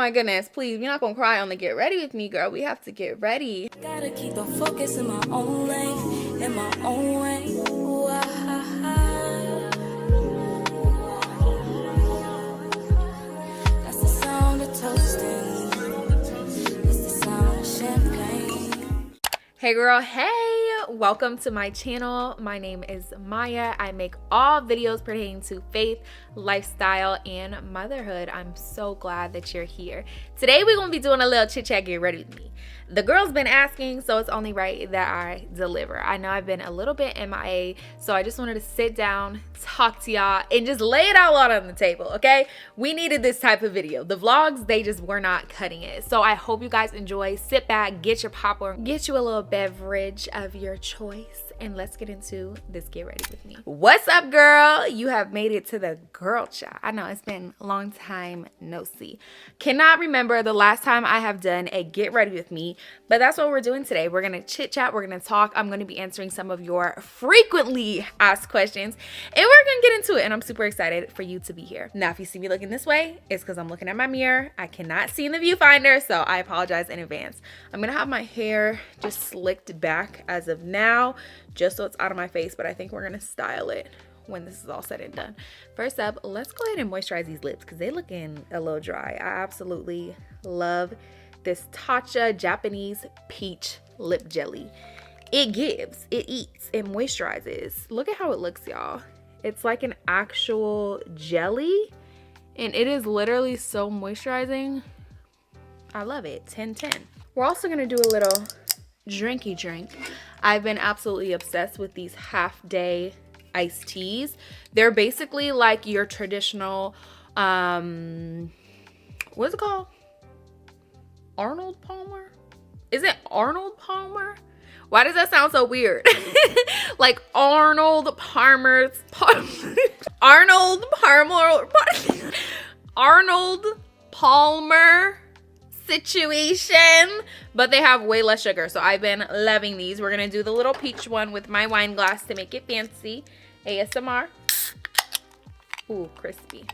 my goodness, please, we're not gonna cry on the get ready with me, girl. We have to get ready. Gotta keep the focus in my own lane, in my own way. Ooh, That's the sound of toasting. That's the sound of champagne. Hey girl, hey, welcome to my channel. My name is Maya. I make all videos pertaining to faith, lifestyle, and motherhood. I'm so glad that you're here. Today we're gonna be doing a little chit chat get ready with me. The girl's been asking, so it's only right that I deliver. I know I've been a little bit MIA, so I just wanted to sit down, talk to y'all, and just lay it all out on the table, okay? We needed this type of video. The vlogs, they just were not cutting it. So I hope you guys enjoy. Sit back, get your popcorn, get you a little beverage of your choice, and let's get into this get ready with me. What's up, girl? You have made it to the girl chat. I know it's been a long time no see. Cannot remember the last time I have done a get ready with me, but that's what we're doing today. We're gonna chit chat, we're gonna talk. I'm gonna be answering some of your frequently asked questions, and we're gonna get into it, and I'm super excited for you to be here. Now, if you see me looking this way, it's because I'm looking at my mirror. I cannot see in the viewfinder, so I apologize in advance. I'm gonna have my hair just slicked back as of now, just so it's out of my face, but I think we're gonna style it when this is all said and done. First up, let's go ahead and moisturize these lips because they're looking a little dry. I absolutely love this Tatcha Japanese peach lip jelly. It gives, it eats, it moisturizes. Look at how it looks, y'all. It's like an actual jelly, and it is literally so moisturizing. I love it. 10/10. We're also gonna do a little drinky drink. I've been absolutely obsessed with these half-day iced teas. They're basically like your traditional, what's it called? Arnold Palmer? Is it Arnold Palmer? Why does that sound so weird? Like Arnold Palmer's, Arnold Palmer situation, but they have way less sugar, so I've been loving these. We're gonna do the little peach one with my wine glass to make it fancy. ASMR. Ooh, crispy.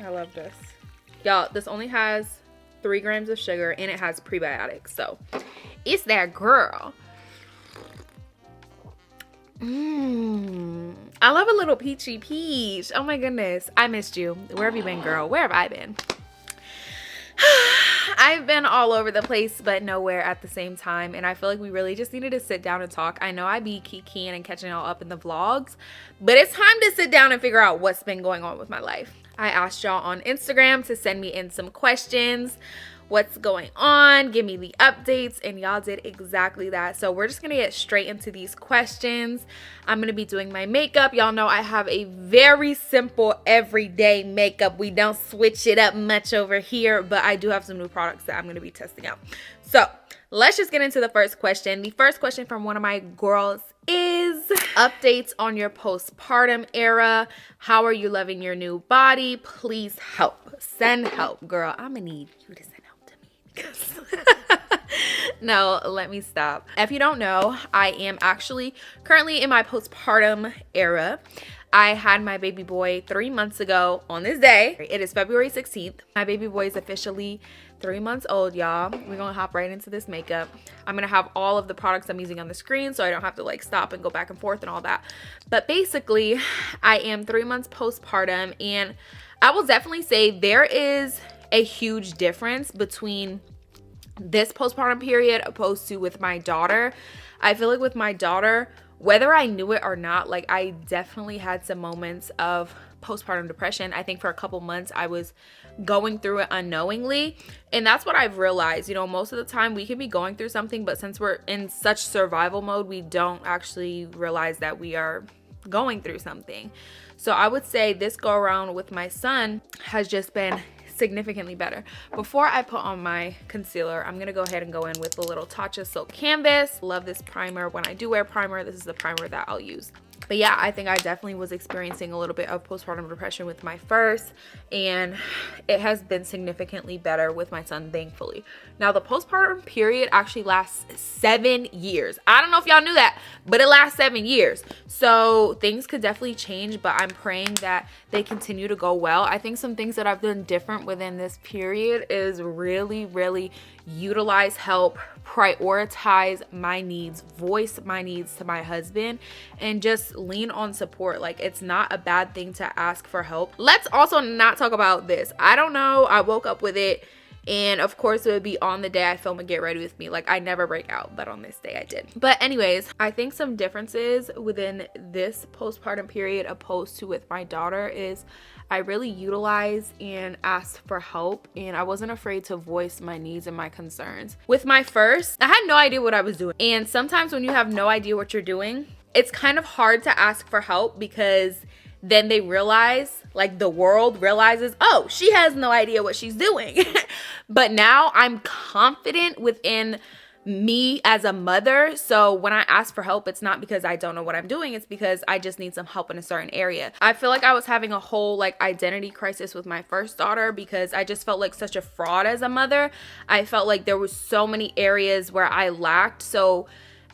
I love this. Y'all, this only has 3 grams of sugar and it has prebiotics, so it's that girl. I love a little peachy peach. Oh my goodness, I missed you. Where have you been, girl? Where have I been? I've been all over the place, but nowhere at the same time, and I feel like we really just needed to sit down and talk. I know I be kikiing and catching y'all up in the vlogs, but it's time to sit down and figure out what's been going on with my life. I asked y'all on Instagram to send me in some questions. What's going on? Give me the updates, and y'all did exactly that. So we're just gonna get straight into these questions. I'm gonna be doing my makeup. Y'all know I have a very simple everyday makeup. We don't switch it up much over here, but I do have some new products that I'm gonna be testing out. So let's just get into the first question. The first question from one of my girls is updates on your postpartum era. How are you loving your new body? Please help. Send help, girl. I'm gonna need you to send help to me. No, let me stop. If you don't know, I am actually currently in my postpartum era. I had my baby boy 3 months ago on this day. It is February 16th. My baby boy is officially 3 months old, y'all. We're gonna hop right into this makeup. I'm gonna have all of the products I'm using on the screen so I don't have to like stop and go back and forth and all that. But basically, I am 3 months postpartum, and I will definitely say there is a huge difference between this postpartum period opposed to with my daughter. I feel like with my daughter, whether I knew it or not, like I definitely had some moments of postpartum depression. I think for a couple months I was going through it unknowingly, and that's what I've realized. You know, most of the time we can be going through something, but since we're in such survival mode, we don't actually realize that we are going through something. So I would say this go around with my son has just been significantly better. Before I put on my concealer, I'm gonna go ahead and go in with a little Tatcha Silk Canvas. Love this primer. When I do wear primer, this is the primer that I'll use. But yeah, I think I definitely was experiencing a little bit of postpartum depression with my first, and it has been significantly better with my son, thankfully. Now, the postpartum period actually lasts 7 years. I don't know if y'all knew that, but it lasts 7 years. So things could definitely change, but I'm praying that they continue to go well. I think some things that I've done different within this period is really utilize help, prioritize my needs, voice my needs to my husband, and just lean on support. Like, it's not a bad thing to ask for help. Let's also not talk about this. I don't know, I woke up with it, and of course it would be on the day I film a Get Ready With Me. Like, I never break out, but on this day I did. But anyways, I think some differences within this postpartum period opposed to with my daughter is I really utilized and asked for help, and I wasn't afraid to voice my needs and my concerns. With my first, I had no idea what I was doing. And sometimes when you have no idea what you're doing, it's kind of hard to ask for help, because then they realize, like the world realizes, oh, she has no idea what she's doing. But now I'm confident within me as a mother. So when I ask for help, it's not because I don't know what I'm doing. It's because I just need some help in a certain area. I feel like I was having a whole like identity crisis with my first daughter, because I just felt like such a fraud as a mother. I felt like there was so many areas where I lacked. So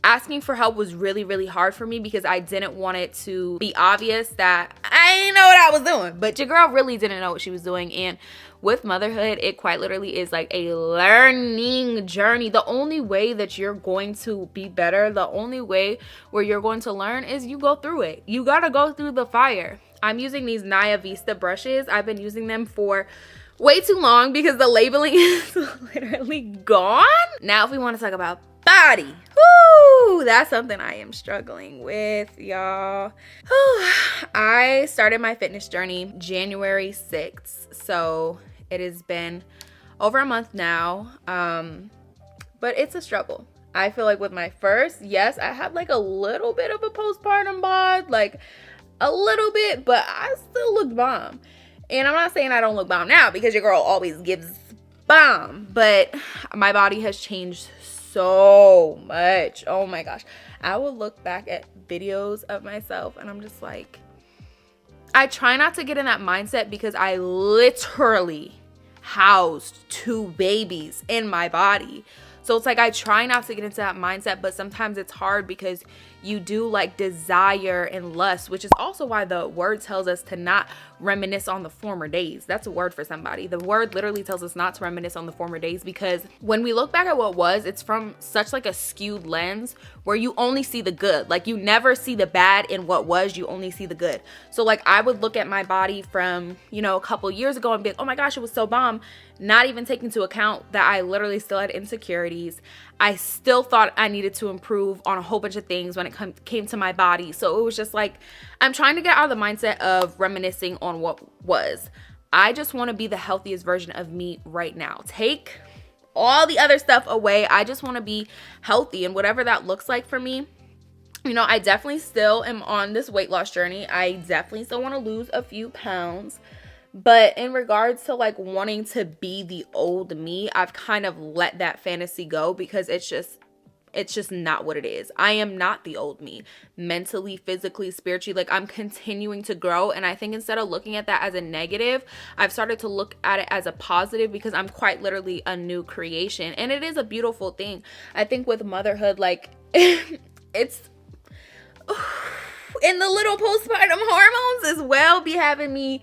asking for help was really hard for me, because I didn't want it to be obvious that I didn't know what I was doing. But your girl really didn't know what she was doing. And with motherhood, it quite literally is like a learning journey. The only way that you're going to be better, the only way where you're going to learn is you go through it. You gotta go through the fire. I'm using these Naya Vista brushes. I've been using them for way too long because the labeling is literally gone. Now if we want to talk about body, whoo, that's something I am struggling with, y'all. I started my fitness journey January 6th, so it has been over a month now, but it's a struggle. I feel like with my first, yes, I had like a little bit of a postpartum bod, like a little bit, but I still looked bomb. And I'm not saying I don't look bomb now, because your girl always gives bomb, but my body has changed so much. Oh my gosh. I will look back at videos of myself and I'm just like, I try not to get in that mindset, because I literally housed 2 babies in my body. So it's like I try not to get into that mindset, but sometimes it's hard because you do like desire and lust, which is also why the word tells us to not reminisce on the former days. That's a word for somebody. The word literally tells us not to reminisce on the former days, because when we look back at what was, it's from such like a skewed lens where you only see the good. Like you never see the bad in what was, you only see the good. So like I would look at my body from, you know, a couple years ago and be like, oh my gosh, it was so bomb. Not even taking into account that I literally still had insecurities. I still thought I needed to improve on a whole bunch of things when it came to my body. So it was just like, I'm trying to get out of the mindset of reminiscing on what was. I just want to be the healthiest version of me right now. Take all the other stuff away. I just want to be healthy, and whatever that looks like for me. You know, I definitely still am on this weight loss journey. I definitely still want to lose a few pounds. But in regards to like wanting to be the old me, I've kind of let that fantasy go, because it's just not what it is. I am not the old me, mentally, physically, spiritually. Like I'm continuing to grow. And I think instead of looking at that as a negative, I've started to look at it as a positive, because I'm quite literally a new creation. And it is a beautiful thing. I think with motherhood, like it's and the little postpartum hormones as well be having me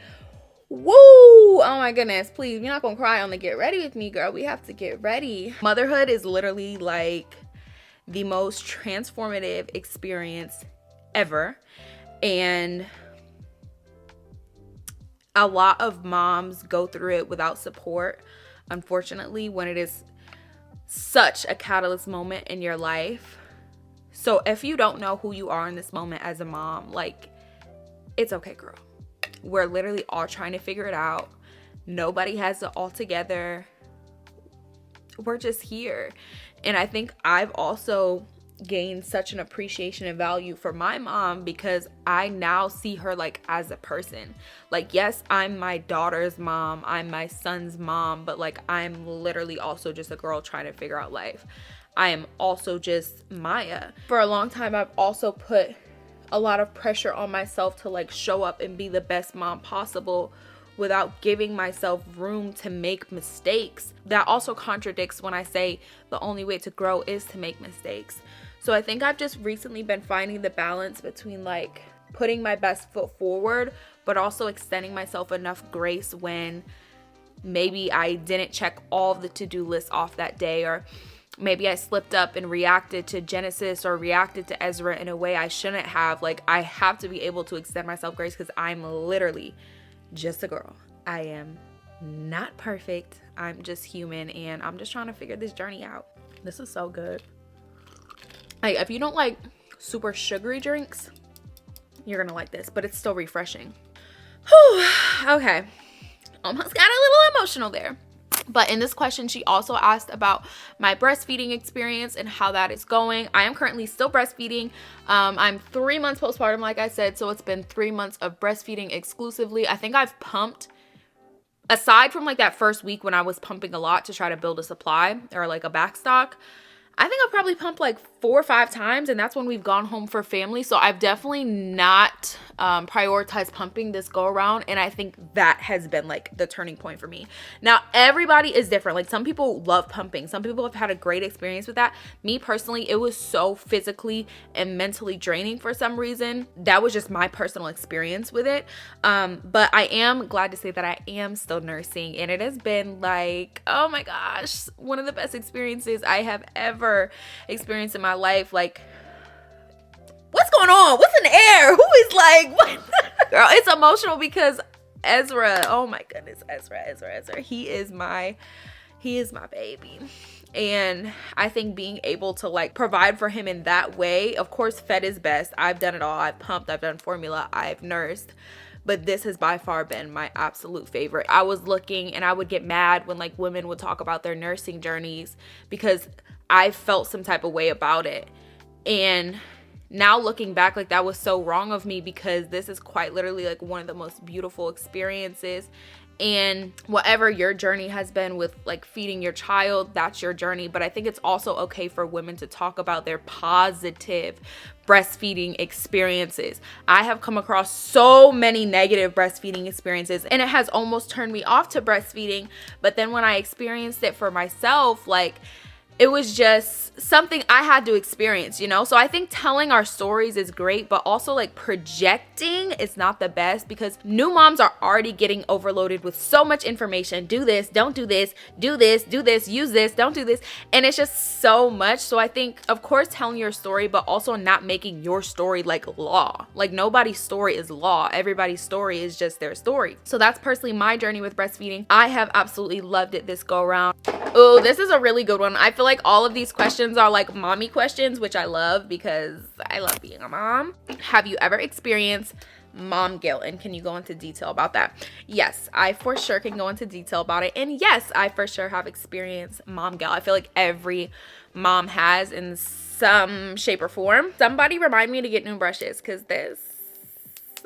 woo, oh my goodness, please, you're not gonna cry on the Get Ready With Me, girl. We have to get ready. Motherhood is literally like the most transformative experience ever, and a lot of moms go through it without support, unfortunately, when it is such a catalyst moment in your life. So if you don't know who you are in this moment as a mom, like, it's okay, girl. We're literally all trying to figure it out. Nobody has it all together. We're just here. And I think I've also gained such an appreciation and value for my mom, because I now see her like as a person. Like, yes, I'm my daughter's mom, I'm my son's mom, but like I'm literally also just a girl trying to figure out life. I am also just Maya. For a long time, I've also put a lot of pressure on myself to like show up and be the best mom possible without giving myself room to make mistakes. That also contradicts when I say the only way to grow is to make mistakes. So I think I've just recently been finding the balance between like putting my best foot forward, but also extending myself enough grace when maybe I didn't check all of the to-do lists off that day, or maybe I slipped up and reacted to Genesis or reacted to Ezra in a way I shouldn't have. Like, I have to be able to extend myself grace because I'm literally just a girl. I am not perfect. I'm just human, and I'm just trying to figure this journey out. This is so good. Like, if you don't like super sugary drinks, you're gonna like this, but it's still refreshing. Whew. Okay, almost got a little emotional there. But in this question, she also asked about my breastfeeding experience and how that is going. I am currently still breastfeeding. I'm 3 months postpartum, like I said, so it's been 3 months of breastfeeding exclusively. I think I've pumped, aside from like that first week when I was pumping a lot to try to build a supply or like a backstock, I think I've probably pumped like 4 or 5 times, and that's when we've gone home for family. So I've definitely not prioritized pumping this go around, and I think that has been like the turning point for me. Now, everybody is different. Like, some people love pumping. Some people have had a great experience with that. Me personally, it was so physically and mentally draining for some reason. That was just my personal experience with it. But I am glad to say that I am still nursing, and it has been like, oh my gosh, one of the best experiences I have ever experienced in my life. Like, what's going on? What's in the air? Who is like, what? Girl, it's emotional because Ezra, oh my goodness, Ezra. He is my baby. And I think being able to like provide for him in that way, of course, fed is best. I've done it all. I've pumped, I've done formula, I've nursed. But this has by far been my absolute favorite. I was looking, and I would get mad when like women would talk about their nursing journeys because I felt some type of way about it. And now looking back, like, that was so wrong of me, because this is quite literally like one of the most beautiful experiences. And whatever your journey has been with like feeding your child, that's your journey. But I think it's also okay for women to talk about their positive breastfeeding experiences. I have come across so many negative breastfeeding experiences, and it has almost turned me off to breastfeeding. But then when I experienced it for myself, like, it was just something I had to experience, you know? So I think telling our stories is great, but also like projecting is not the best, because new moms are already getting overloaded with so much information. Do this, don't do this, do this, use this, don't do this. And it's just so much. So I think, of course, telling your story, but also not making your story like law. Like, nobody's story is law. Everybody's story is just their story. So that's personally my journey with breastfeeding. I have absolutely loved it this go around. Oh, this is a really good one. I feel like all of these questions are like mommy questions, which I love because I love being a mom. Have you ever experienced mom guilt, and can you go into detail about that? Yes, I for sure can go into detail about it. And yes, I for sure have experienced mom guilt. I feel like every mom has in some shape or form. Somebody remind me to get new brushes because this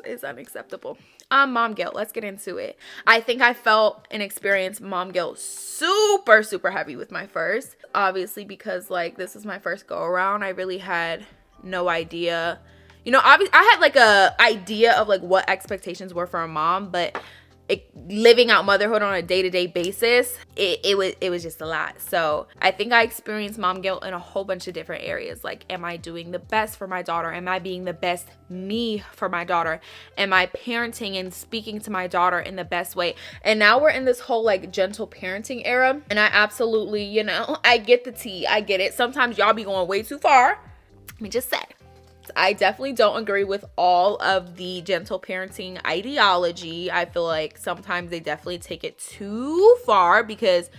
is unacceptable. Mom guilt, let's get into it. I think I felt and experienced mom guilt super heavy with my first, obviously, because like this is my first go around. I really had no idea, you know, obviously I had like a idea of like what expectations were for a mom, but living out motherhood on a day-to-day basis, it was just a lot. So I think I experienced mom guilt in a whole bunch of different areas. Like, am I doing the best for my daughter? Am I being the best me for my daughter? Am I parenting and speaking to my daughter in the best way? And now we're in this whole like gentle parenting era, and I absolutely, you know, I get the tea. I get it. Sometimes y'all be going way too far. Let me just say, I definitely don't agree with all of the gentle parenting ideology. I feel like sometimes they definitely take it too far, because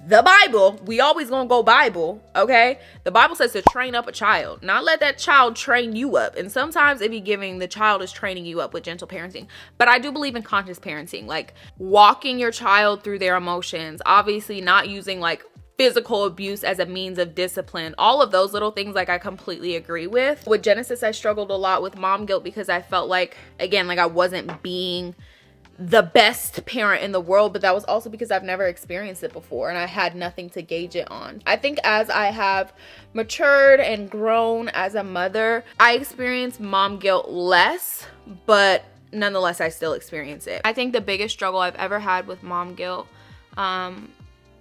the Bible, we always gonna go Bible, okay? The Bible says to train up a child, not let that child train you up. And sometimes it be giving the child is training you up with gentle parenting. But I do believe in conscious parenting, like walking your child through their emotions, obviously not using like physical abuse as a means of discipline. All of those little things, like, I completely agree with. With Genesis, I struggled a lot with mom guilt because I felt like, again, like I wasn't being the best parent in the world, but that was also because I've never experienced it before and I had nothing to gauge it on. I think as I have matured and grown as a mother, I experience mom guilt less, but nonetheless, I still experience it. I think the biggest struggle I've ever had with mom guilt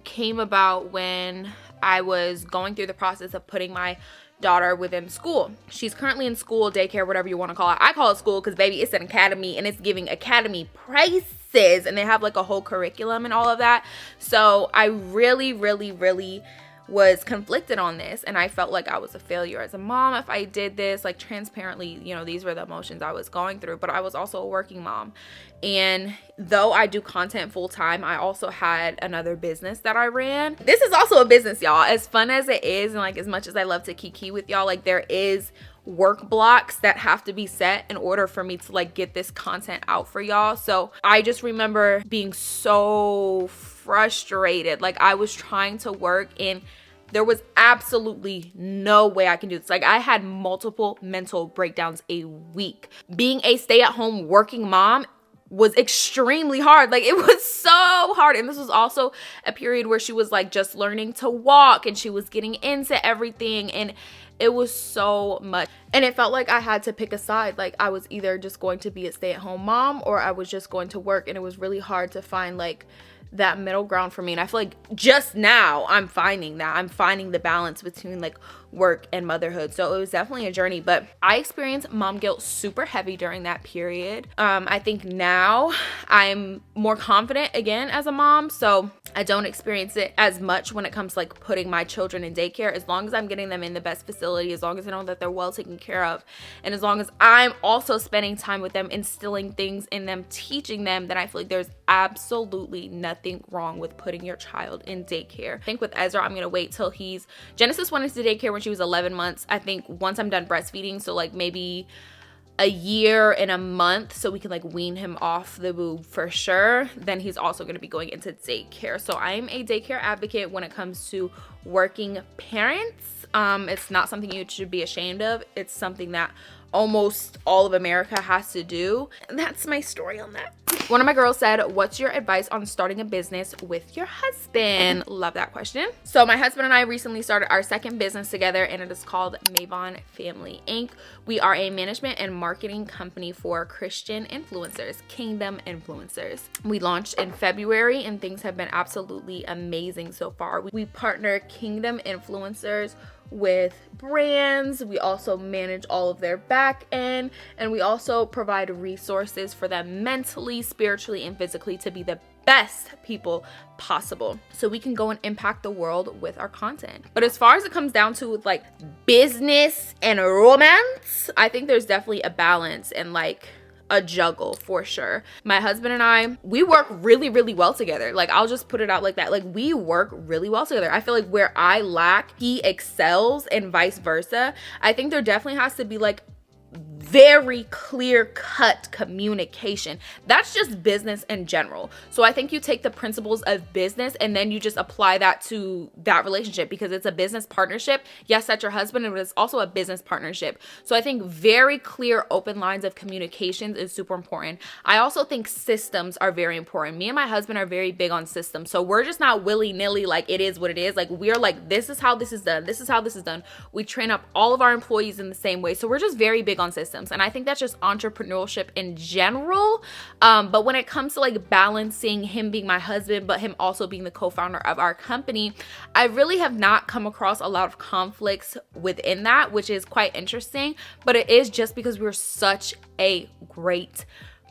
came about when I was going through the process of putting my daughter within school. She's currently in school, daycare, whatever you want to call it. I call it school because, baby, it's an academy and it's giving academy prices and they have like a whole curriculum and all of that. So I really was conflicted on this, and I felt like I was a failure as a mom if I did this. Like, transparently, you know, these were the emotions I was going through, but I was also a working mom. And though I do content full time, I also had another business that I ran. This is also a business, y'all. As fun as it is, and like as much as I love to kiki with y'all, like there is work blocks that have to be set in order for me to like get this content out for y'all. So I just remember being so frustrated. Like, I was trying to work and there was absolutely no way I can do this. Like, I had multiple mental breakdowns a week. Being a stay-at-home working mom was extremely hard. Like, it was so hard. And this was also a period where she was like just learning to walk and she was getting into everything, and it was so much. And it felt like I had to pick a side. Like, I was either just going to be a stay-at-home mom or I was just going to work, and it was really hard to find like that middle ground for me. And I feel like just now I'm finding the balance between like work and motherhood. So it was definitely a journey, but I experienced mom guilt super heavy during that period. I think now I'm more confident again as a mom, so I don't experience it as much when it comes to like putting my children in daycare, as long as I'm getting them in the best facility, as long as I know that they're well taken care of, and as long as I'm also spending time with them, instilling things in them, teaching them, then I feel like there's absolutely nothing wrong with putting your child in daycare. I think with Ezra, I'm gonna wait till Genesis went into daycare when she was 11 months. I think once I'm done breastfeeding, so like maybe a year and a month, so we can like wean him off the boob for sure, then he's also going to be going into daycare. So I'm a daycare advocate when it comes to working parents. It's not something you should be ashamed of. It's something that almost all of America has to do. And that's my story on that. One of my girls said, what's your advice on starting a business with your husband? Love that question. So my husband and I recently started our second business together, and it is called Mayagraves Family Inc. We are a management and marketing company for Christian influencers, kingdom influencers. We launched in February and things have been absolutely amazing so far. We partner kingdom influencers with brands. We also manage all of their back end, and we also provide resources for them mentally, spiritually, and physically to be the best people possible, so we can go and impact the world with our content. But as far as it comes down to like business and romance, I think there's definitely a balance and like a juggle for sure. My husband and I, we work really well together. Like, I'll just put it out like that. Like, we work really well together. I feel like where I lack, he excels, and vice versa. I think there definitely has to be like very clear-cut communication. That's just business in general. So I think you take the principles of business and then you just apply that to that relationship, because it's a business partnership. Yes, that's your husband, but it's also a business partnership. So I think very clear, open lines of communications is super important. I also think systems are very important. Me and my husband are very big on systems. So we're just not willy-nilly like it is what it is. Like, we're like, this is how this is done. This is how this is done. We train up all of our employees in the same way. So we're just very big on systems. And I think that's just entrepreneurship in general. But when it comes to like balancing him being my husband, but him also being the co-founder of our company, I really have not come across a lot of conflicts within that, which is quite interesting. But it is just because we're such a great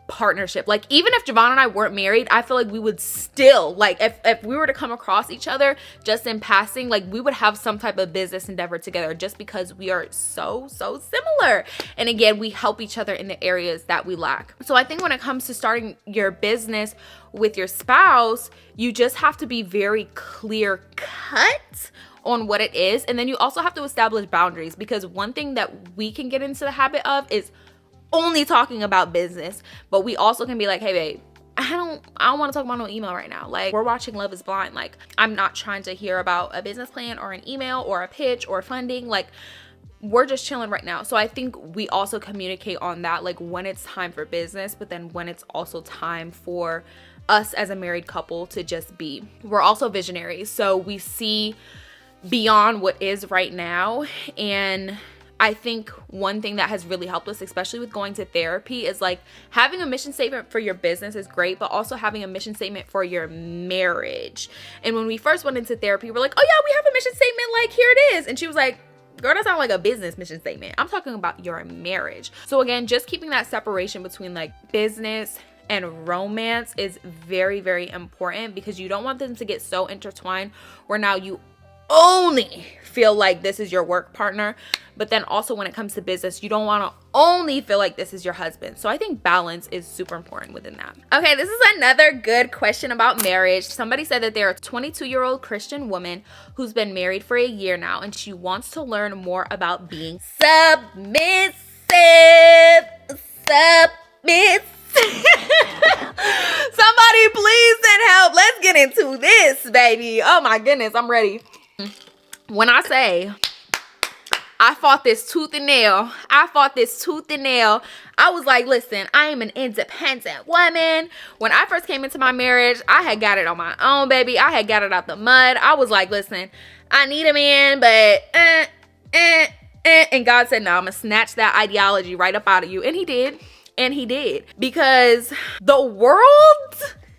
partnership. Like, even if Javon and I weren't married, I feel like we would still, like, if we were to come across each other just in passing, like, we would have some type of business endeavor together, just because we are so similar. And again, we help each other in the areas that we lack. So I think when it comes to starting your business with your spouse, you just have to be very clear cut on what it is. And then you also have to establish boundaries, because one thing that we can get into the habit of is only talking about business, but we also can be like, hey babe, I don't want to talk about no email right now. Like, we're watching Love is Blind. Like, I'm not trying to hear about a business plan or an email or a pitch or funding. Like, we're just chilling right now. So I think we also communicate on that, like when it's time for business, but then when it's also time for us as a married couple to just be. We're also visionaries, so we see beyond what is right now. And I think one thing that has really helped us, especially with going to therapy, is like having a mission statement for your business is great, but also having a mission statement for your marriage. And when we first went into therapy, we're like, oh yeah, we have a mission statement, like here it is. And she was like, girl, that's not like a business mission statement. I'm talking about your marriage. So again, just keeping that separation between like business and romance is very, very important, because you don't want them to get so intertwined where now you only feel like this is your work partner, but then also when it comes to business, you don't want to only feel like this is your husband. So I think balance is super important within that. Okay, this is another good question about marriage. Somebody said that they're a 22-year-old Christian woman who's been married for a year now, and she wants to learn more about being submissive. Somebody please send help. Let's get into this, baby. Oh my goodness, I'm ready. When I say I fought this tooth and nail, I was like, listen, I am an independent woman. When I first came into my marriage, I had got it on my own, baby. I had got it out the mud. I was like, listen, I need a man, but and God said, no, I'm gonna snatch that ideology right up out of you. And he did. And he did, because the world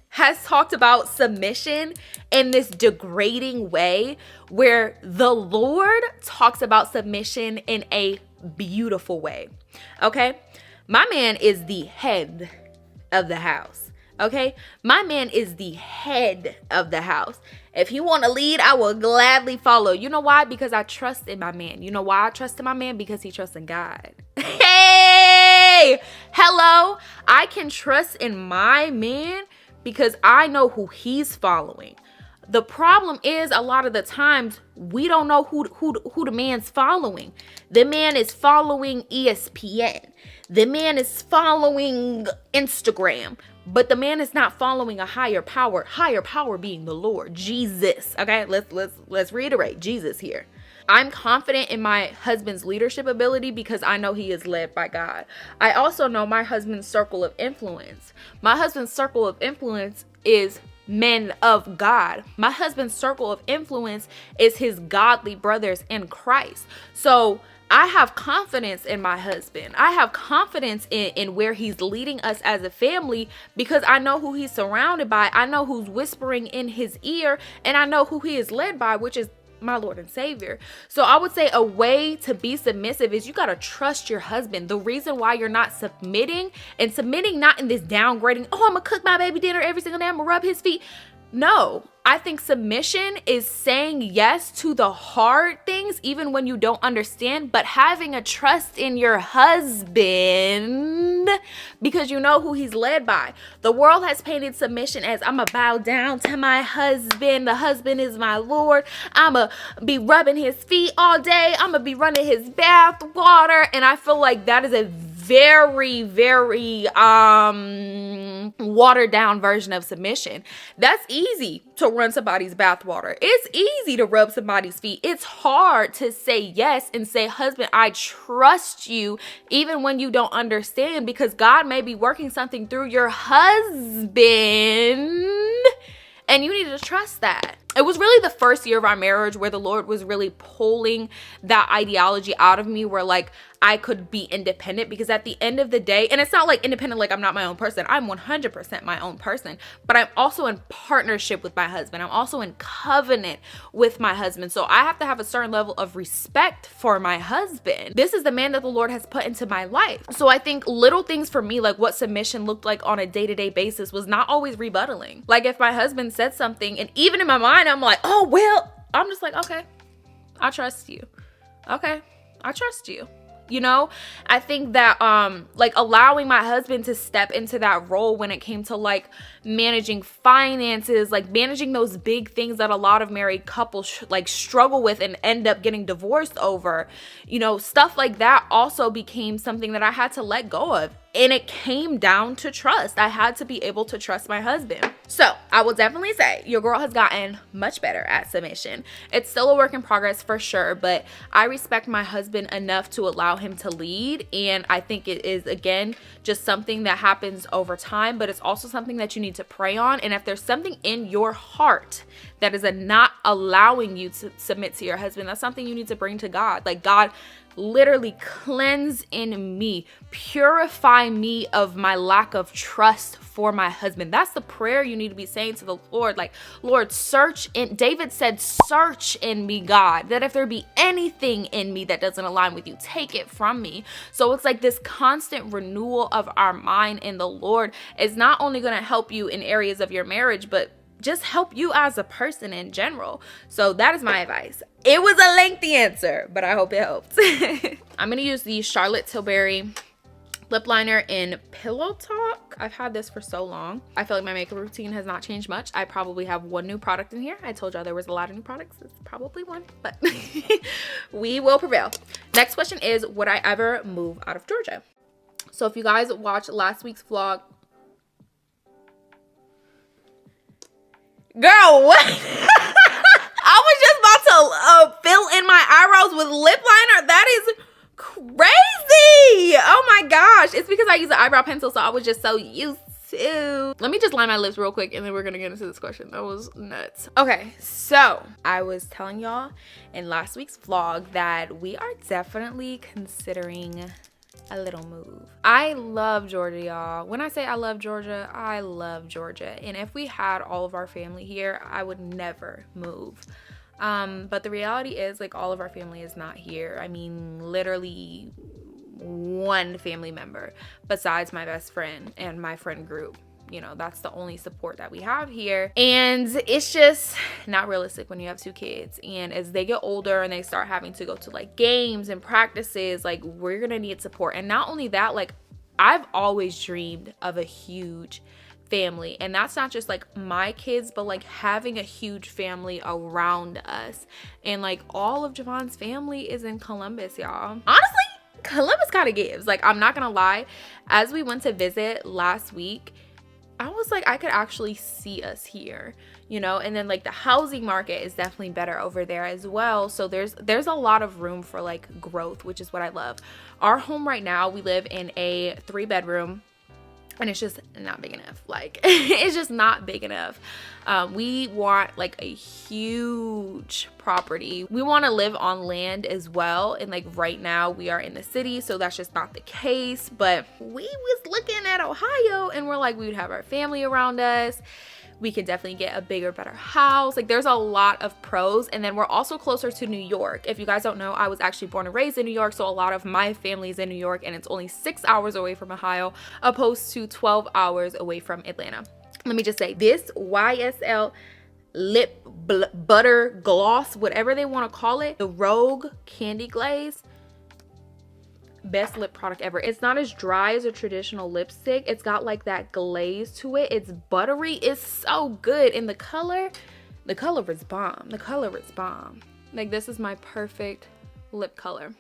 has talked about submission in this degrading way, where the Lord talks about submission in a beautiful way. Okay, my man is the head of the house. Okay, my man is the head of the house. If he want to lead, I will gladly follow. You know why? Because I trust in my man. You know why I trust in my man? Because he trusts in God. Hey, hello. I can trust in my man because I know who he's following. The problem is, a lot of the times we don't know who the man's following. The man is following ESPN. The man is following Instagram. But the man is not following a higher power being the Lord, Jesus. Okay, let's reiterate Jesus here. I'm confident in my husband's leadership ability because I know he is led by God. I also know my husband's circle of influence. My husband's circle of influence is men of God. My husband's circle of influence is his godly brothers in Christ. So I have confidence in my husband. I have confidence in where he's leading us as a family, because I know who he's surrounded by. I know who's whispering in his ear, and I know who he is led by, which is my Lord and Savior. So I would say a way to be submissive is you got to trust your husband. The reason why you're not submitting, and submitting not in this downgrading, oh, I'm gonna cook my baby dinner every single day, I'm gonna rub his feet. No, I think submission is saying yes to the hard things, even when you don't understand, but having a trust in your husband because you know who he's led by. The world has painted submission as, I'm going to bow down to my husband. The husband is my Lord. I'm going to be rubbing his feet all day. I'm going to be running his bath water. And I feel like that is a very, very watered down version of submission. That's easy to run somebody's bathwater. It's easy to rub somebody's feet. It's hard to say yes and say, husband, I trust you even when you don't understand, because God may be working something through your husband and you need to trust that. It was really the first year of our marriage where the Lord was really pulling that ideology out of me, where like I could be independent, because at the end of the day, and it's not like independent like I'm not my own person. I'm 100% my own person, but I'm also in partnership with my husband. I'm also in covenant with my husband. So I have to have a certain level of respect for my husband. This is the man that the Lord has put into my life. So I think little things for me, like what submission looked like on a day-to-day basis, was not always rebuttaling. Like if my husband said something, and even in my mind, I'm like, oh, well, I'm just like, okay, I trust you. Okay, I trust you. You know, I think that like allowing my husband to step into that role when it came to like managing finances, like managing those big things that a lot of married couples like struggle with and end up getting divorced over, you know, stuff like that also became something that I had to let go of. And it came down to trust. I had to be able to trust my husband. So I will definitely say your girl has gotten much better at submission. It's still a work in progress for sure, but I respect my husband enough to allow him to lead. And I think it is, again, just something that happens over time, but it's also something that you need to pray on. And if there's something in your heart that is not allowing you to submit to your husband, that's something you need to bring to God. Like, God, literally cleanse in me, purify me of my lack of trust for my husband. That's the prayer you need to be saying to the Lord. Like, Lord, search in, David said, search in me, God, that if there be anything in me that doesn't align with you, take it from me. So it's like this constant renewal of our mind in the Lord is not only going to help you in areas of your marriage, but just help you as a person in general. So that is my advice. It was a lengthy answer, but I hope it helped. I'm going to use the Charlotte Tilbury lip liner in Pillow Talk. I've had this for so long. I feel like my makeup routine has not changed much. I probably have one new product in here. I told y'all there was a lot of new products. It's probably one, but we will prevail. Next question is, would I ever move out of Georgia? So if you guys watched last week's vlog, girl, what? I was just about to fill in my eyebrows with lip liner. That is crazy. Oh my gosh. It's because I use an eyebrow pencil, so I was just so used to. Let me just line my lips real quick and then we're gonna get into this question. That was nuts. Okay, so I was telling y'all in last week's vlog that we are definitely considering a little move. I love Georgia, y'all. When I say I love Georgia, I love Georgia. And if we had all of our family here, I would never move. But the reality is, like, all of our family is not here. I mean, literally one family member besides my best friend and my friend group. You know, that's the only support that we have here. And it's just not realistic when you have 2 kids. And as they get older and they start having to go to like games and practices, like, we're gonna need support. And not only that, like, I've always dreamed of a huge family. And that's not just like my kids, but like having a huge family around us. And like all of Javon's family is in Columbus, y'all. Honestly, Columbus kind of gives. Like, I'm not gonna lie. As we went to visit last week, I was like, I could actually see us here, you know. And then like the housing market is definitely better over there as well. So there's a lot of room for like growth, which is what I love. Our home right now, we live in a 3-bedroom. And it's just not big enough. Like, it's just not big enough. We want like a huge property. We want to live on land as well. And like right now we are in the city, so that's just not the case. But we was looking at Ohio and we're like, we would have our family around us. We could definitely get a bigger, better house. Like, there's a lot of pros. And then we're also closer to New York. If you guys don't know, I was actually born and raised in New York. So a lot of my family is in New York, and it's only 6 hours away from Ohio, opposed to 12 hours away from Atlanta. Let me just say, this YSL lip butter gloss, whatever they want to call it, the Rogue Candy Glaze, best lip product ever. It's not as dry as a traditional lipstick. It's got like that glaze to it. It's buttery. It's so good. And the color is bomb. The color is bomb. Like, this is my perfect lip color.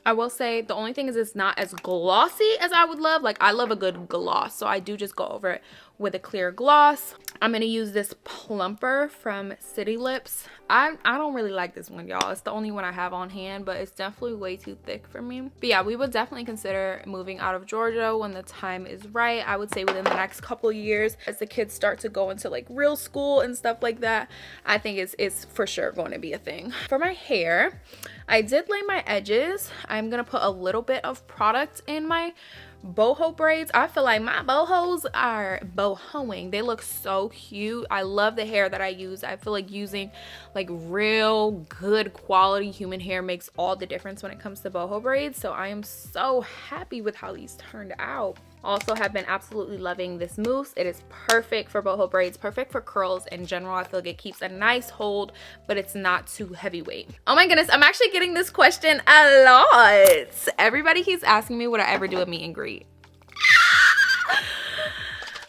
I will say the only thing is it's not as glossy as I would love. Like, I love a good gloss, so I do just go over it with a clear gloss. I'm gonna use this plumper from City Lips. I don't really like this one, y'all. It's the only one I have on hand, but it's definitely way too thick for me. But yeah, we would definitely consider moving out of Georgia when the time is right. I would say within the next couple years, as the kids start to go into like real school and stuff like that. I think it's for sure going to be a thing. For my hair, I did lay my edges. I'm gonna put a little bit of product in my boho braids. I feel like my bohos are bohoing. They look so cute. I love the hair that I use. I feel like using like real good quality human hair makes all the difference when it comes to boho braids. So I am so happy with how these turned out. Also have been absolutely loving this mousse. It is perfect for boho braids, perfect for curls in general. I feel like it keeps a nice hold, but it's not too heavyweight. Oh my goodness, I'm actually getting this question a lot. Everybody keeps asking me, would I ever do a meet and greet?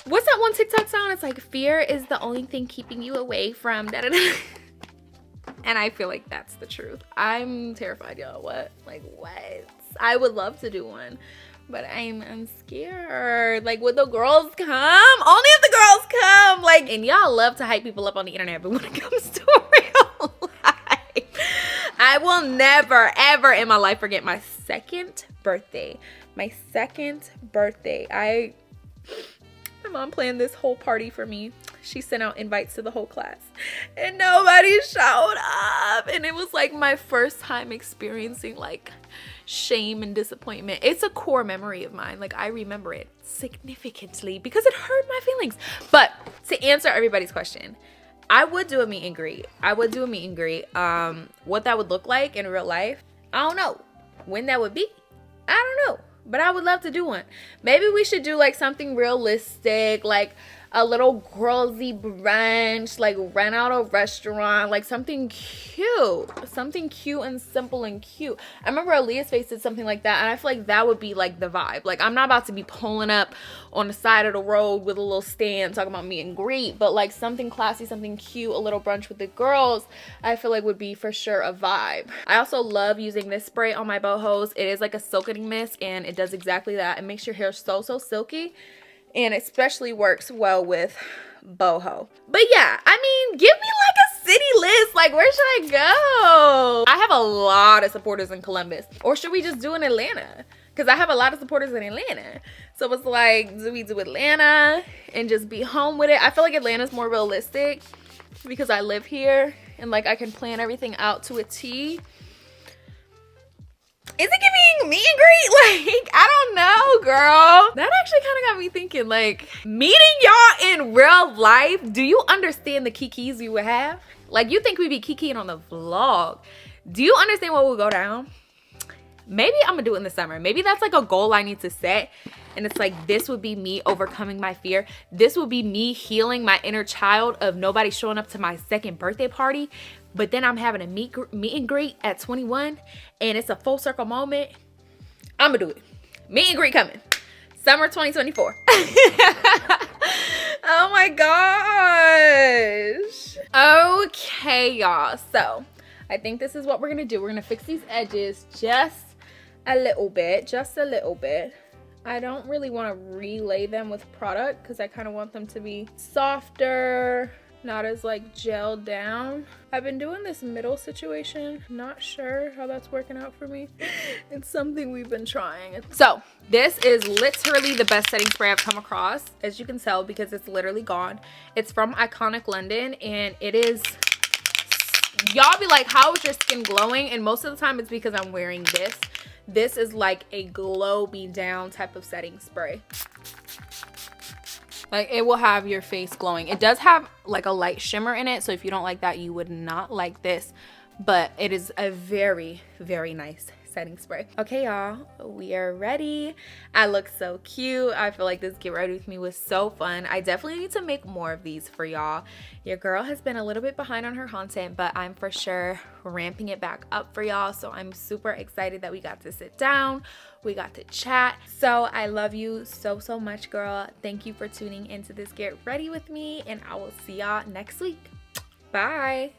What's that one TikTok sound? It's like, fear is the only thing keeping you away from da da da. And I feel like that's the truth. I'm terrified, y'all. What? Like, what? I would love to do one. but I'm scared. Like, would the girls come? Only if the girls come. Like, and y'all love to hype people up on the internet, but when it comes to real life, I will never, ever in my life forget my second birthday. My second birthday. My mom planned this whole party for me. She sent out invites to the whole class and nobody showed up. And it was like my first time experiencing like shame and disappointment. It's a core memory of mine. Like, I remember it significantly because it hurt my feelings. But to answer everybody's question, I would do a meet and greet. What that would look like in real life, I don't know. When that would be, I don't know. But I would love to do one. Maybe we should do like something realistic, like a little girlsy brunch, like rent out a restaurant, like something cute and simple and cute. I remember Aaliyah's Face did something like that, and I feel like that would be like the vibe. Like, I'm not about to be pulling up on the side of the road with a little stand talking about meet and greet, but like something classy, something cute, a little brunch with the girls, I feel like would be for sure a vibe. I also love using this spray on my bohos. It is like a silkening mist, and it does exactly that. It makes your hair so silky. And especially works well with boho. But yeah, I mean, give me like a city list. Like, where should I go? I have a lot of supporters in Columbus. Or should we just do in Atlanta? Because I have a lot of supporters in Atlanta. So it's like, do we do Atlanta and just be home with it? I feel like Atlanta's more realistic because I live here and like I can plan everything out to a T. Is it giving meet and greet? Like, I don't know, girl. That actually kind of got me thinking, like, meeting y'all in real life, do you understand the kikis you would have? Like, you think we be kikiing on the vlog. Do you understand what will go down? Maybe I'm gonna do it in the summer. Maybe that's like a goal I need to set. And it's like, this would be me overcoming my fear. This would be me healing my inner child of nobody showing up to my second birthday party. But then I'm having a meet and greet at 21 and it's a full circle moment. I'm gonna do it. Meet and greet coming. Summer 2024. Oh my gosh. Okay, y'all. So I think this is what we're gonna do. We're gonna fix these edges just a little bit. I don't really want to relay them with product because I kind of want them to be softer, not as like gelled down. I've been doing this middle situation. Not sure how that's working out for me. It's something we've been trying. So this is literally the best setting spray I've come across, as you can tell, because it's literally gone. It's from Iconic London, and it is, y'all be like, how is your skin glowing? And most of the time it's because I'm wearing this. This is like a glow me down type of setting spray. Like, it will have your face glowing. It does have like a light shimmer in it, so if you don't like that, you would not like this. But it is a very, very nice setting spray. Okay, y'all, we are ready. I look so cute. I feel like this get ready with me was so fun. I definitely need to make more of these for y'all. Your girl has been a little bit behind on her content, but I'm for sure ramping it back up for y'all. So I'm super excited that we got to sit down, we got to chat. So I love you so much, girl. Thank you for tuning into this Get Ready with me, and I will see y'all next week. Bye.